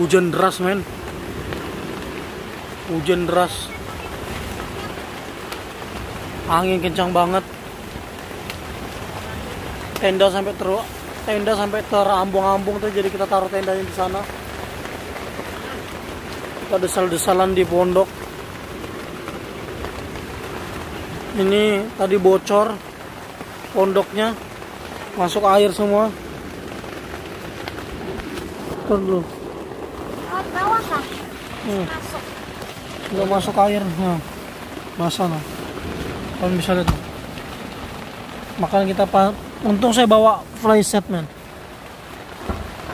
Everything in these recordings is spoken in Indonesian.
Hujan deras, men. Hujan deras. Angin kencang banget. Tenda sampai terambung-ambung tuh, jadi kita taruh tendanya di sana. Kita desal-desalan di pondok. Ini tadi bocor pondoknya, masuk air semua. Tuh dulu. Bawah kah? Masuk. Nggak masuk air. Nah, basah nah. Kalian bisa lihat. Makanya kita untung saya bawa flashset, men.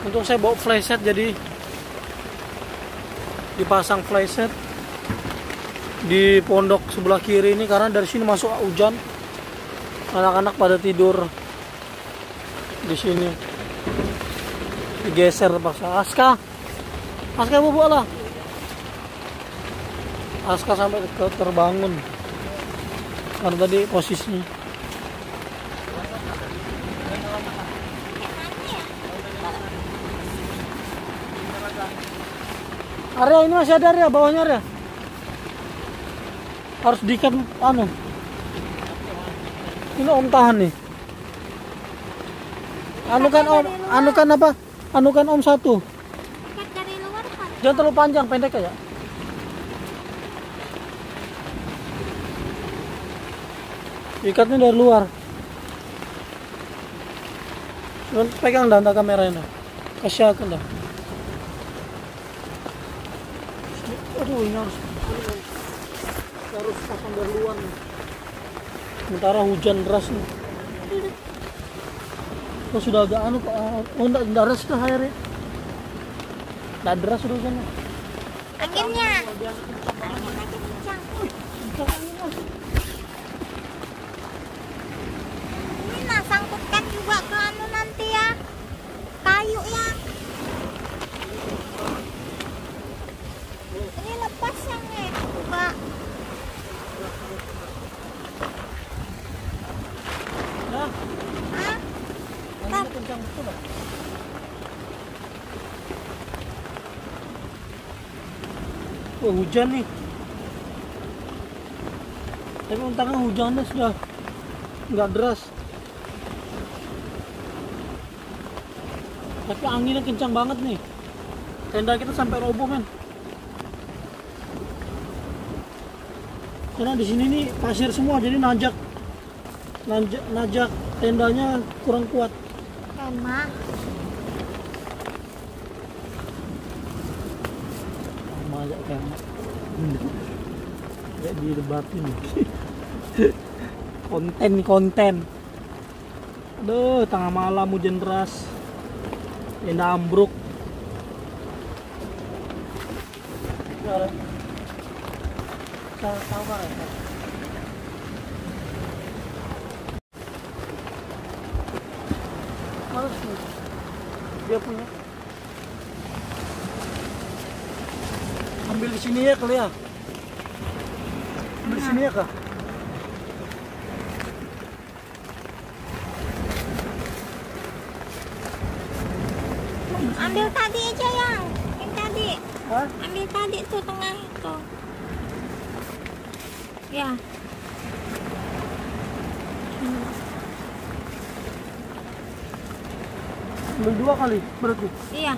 Untung saya bawa flashset, jadi dipasang flashset di pondok sebelah kiri ini, karena dari sini masuk hujan. Anak-anak pada tidur di sini. Digeser paksa. Aska bubuk lah. Aska sampai terbangun karena tadi posisinya. Arya, ini masih ada Arya, bawahnya Arya. Harus diikat anu. Ini Om tahan nih. Anu kan Om satu. Ikat dari luar kan? Jangan terlalu panjang, pendek aja. Ikatnya dari luar. Pegang dah kameranya. Kasih aku dah. Aduh, ini harus pasang dari luar nih. Sementara hujan deras nih. Oh, sudah agak anu kok. Oh, enggak deras sudah airnya. Enggak deras sudah hujannya. Anginnya. Anginnya kencang. Ini nah, sangkutkan juga ke anu nanti ya. Kayu ya. Ini lepas yang nih. Buka. Nah, Hah? anginnya kencang betul lah. Oh, hujan nih. Tapi untungnya hujannya sudah nggak deras. Tapi anginnya kencang banget nih. Tenda kita sampai roboh, men. Karena di sini nih pasir semua, jadi najak tendanya kurang kuat. Emang. Sama aja kayak kayak didebatin. konten. Aduh, tengah malam hujan deras. Tenda ambruk. Sabar ya. Harus nih. Dia punya. Ambil di sini ya kali ya. Ambil di sini ya kak. Ambil tadi aja yang tadi. Hah? Ambil tadi tuh tengah itu. Ya. Ambil 2 kali berarti. Iya.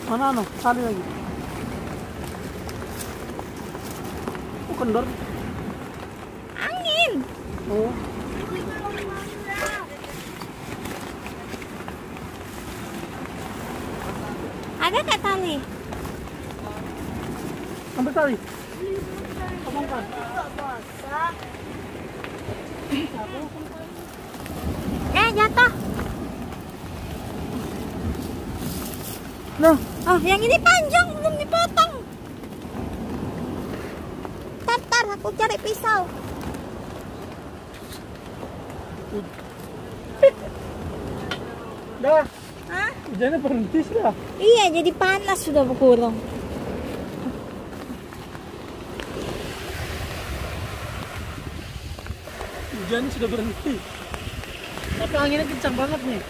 Mana anu? Tali lagi. Oh, kendor. Angin. Oh. Ada nggak tali? Ambil tali. Tolongkan. Jatuh. Nah, Oh, yang ini panjang belum dipotong. Tar, aku cari pisau. dah. Hah? Hujannya berhenti sudah. Iya, jadi panas sudah berkurang. Hujannya sudah berhenti. Tapi anginnya kencang banget nih.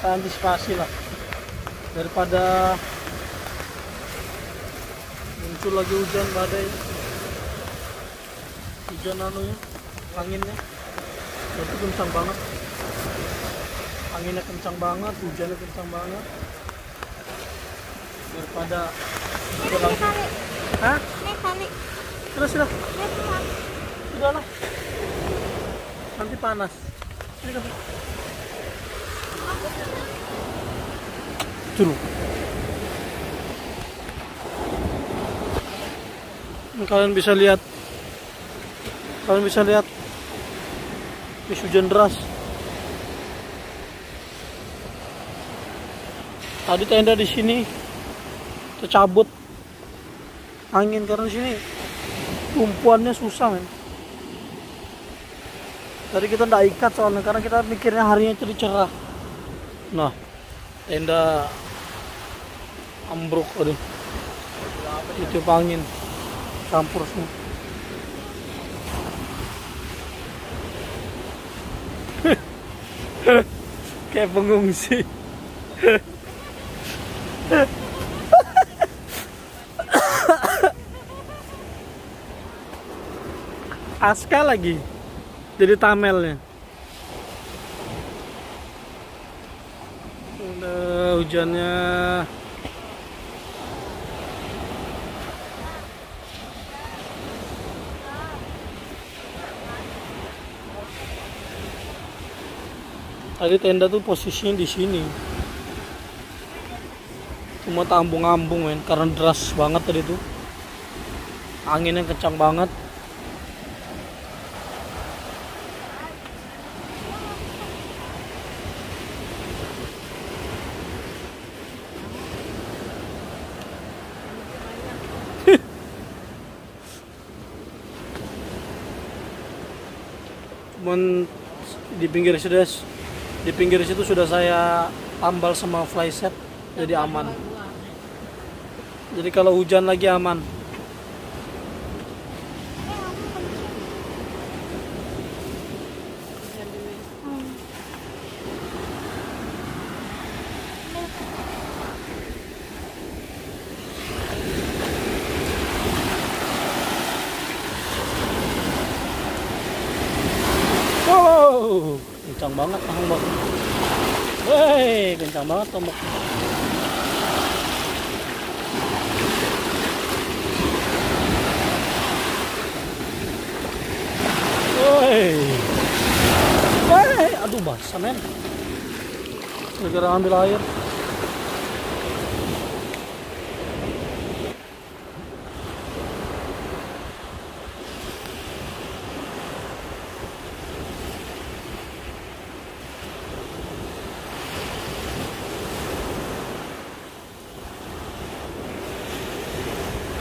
kita antisipasi lah daripada muncul lagi hujan badai, hujan anunya, anginnya itu kencang banget, anginnya kencang banget, hujannya kencang banget, daripada Ini kali. hah? Ini kali. Sudah Ini keluar. sudahlah, nanti panas. Ini kan curug. Kalian bisa lihat hujan deras. Tadi tenda di sini tercabut angin karena di sini tumpuannya susah, men. Tadi kita nggak ikat soalnya karena kita mikirnya harinya cerah. Nah, tenda ambruk, aduh, ditiup angin campur semua. Kayak pengungsi. Aska lagi jadi tamelnya. Udah hujannya. Tadi tenda tuh posisinya di sini. Cuma tambung-ambung, men, karena deras banget tadi tuh. Anginnya kencang banget. Cuman di pinggir situ sudah saya tambal sama flyset, jadi aman. Jadi kalau hujan lagi aman. Wow, kencang banget ombak. Woi, kencang banget ombak. Woi, woi, aduh basah, men. Segera ambil air.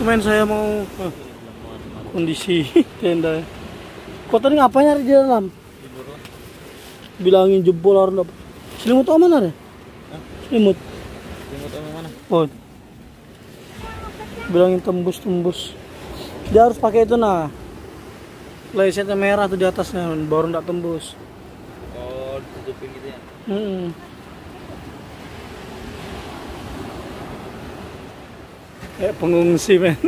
Kemarin saya mau kondisi tenda. Kok tadi ngapain nyari di dalam? Bilangin jebol harus dapat. Selimut aman ada? Selimut. Selimut mana? Oh. Bilangin tembus. Dia harus pakai itu, nah. Playsetnya merah tuh di atasnya, baru nggak tembus. Oh, ditutupin gitu ya? Kayak pengungsi, men.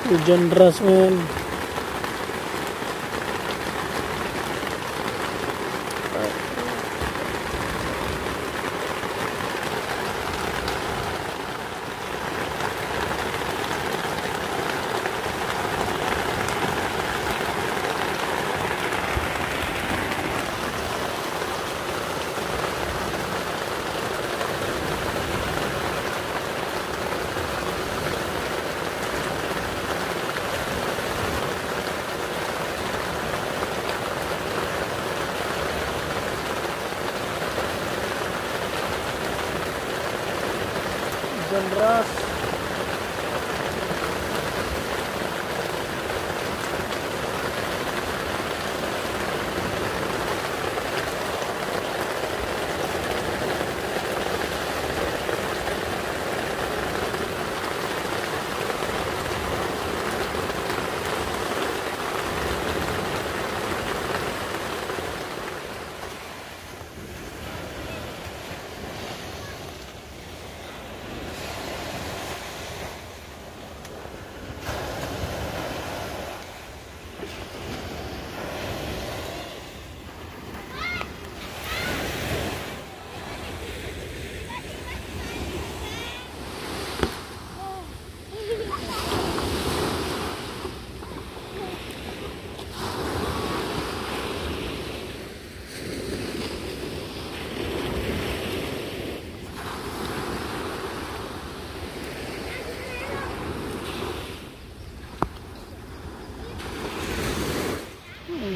Hujan deras, men. hujan deras.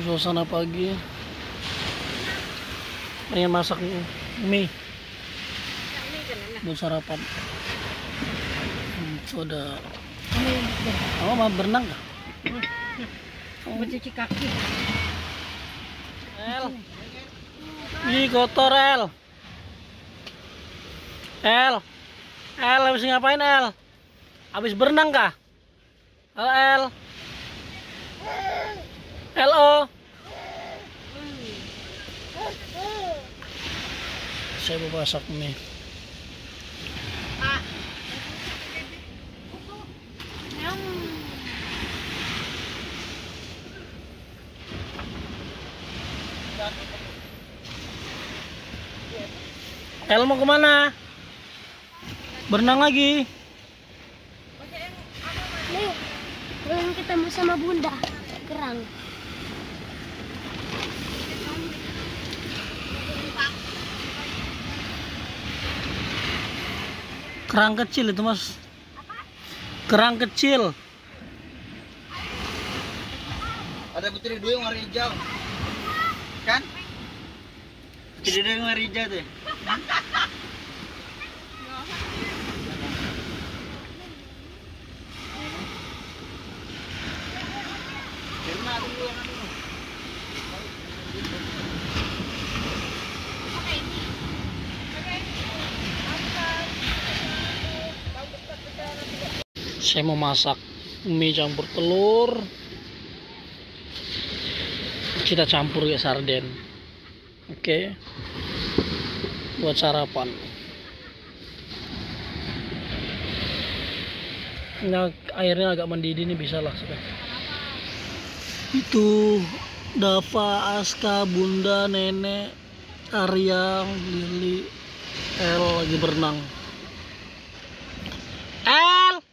Suasana pagi, pengen masak mie buat sarapan. Itu ada mau berenang nggak? Mencuci kaki. El, ih kotor El. El habis ngapain El? Habis berenang kah? Halo El. Hello. Saya mau masak mie. El mau kemana? Berenang lagi. Nih, belum ketemu sama Bunda. Kerang. Kerang kecil itu Mas. Kerang kecil. Ada putri dua yang warna hijau. Kan? Putri dua yang warna hijau tuh. Saya mau masak mie campur telur. Kita campur ya sarden. Oke. Buat sarapan. Nah, airnya agak mendidih nih, bisa lah sudah. Itu Dava, Aska, Bunda, Nenek, Arya, Lili, El lagi berenang. El!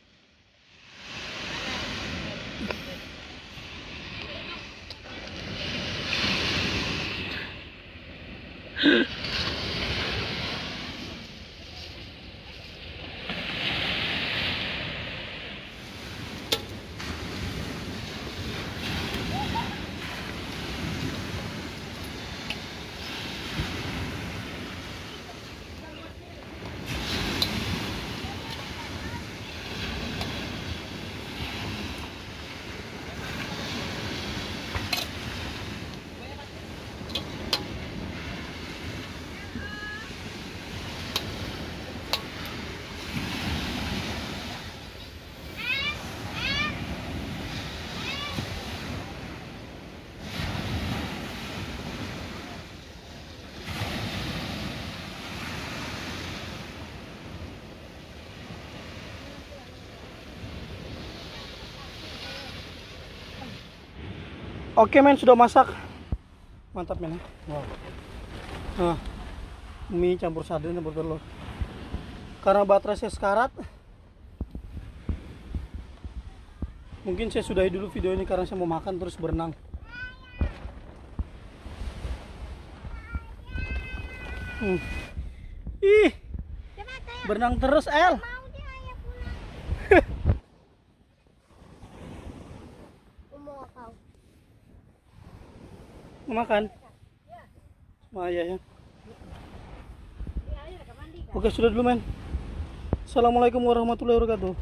Oke men, sudah masak. Mantap men. Wow. Nah, mie campur sarden campur telur. Karena baterai saya sekarat, mungkin saya sudahi dulu video ini karena saya mau makan terus berenang. Ih, berenang terus El. Mau makan? Sama ayah ya. Oke, sudah dulu men. Assalamualaikum warahmatullahi wabarakatuh.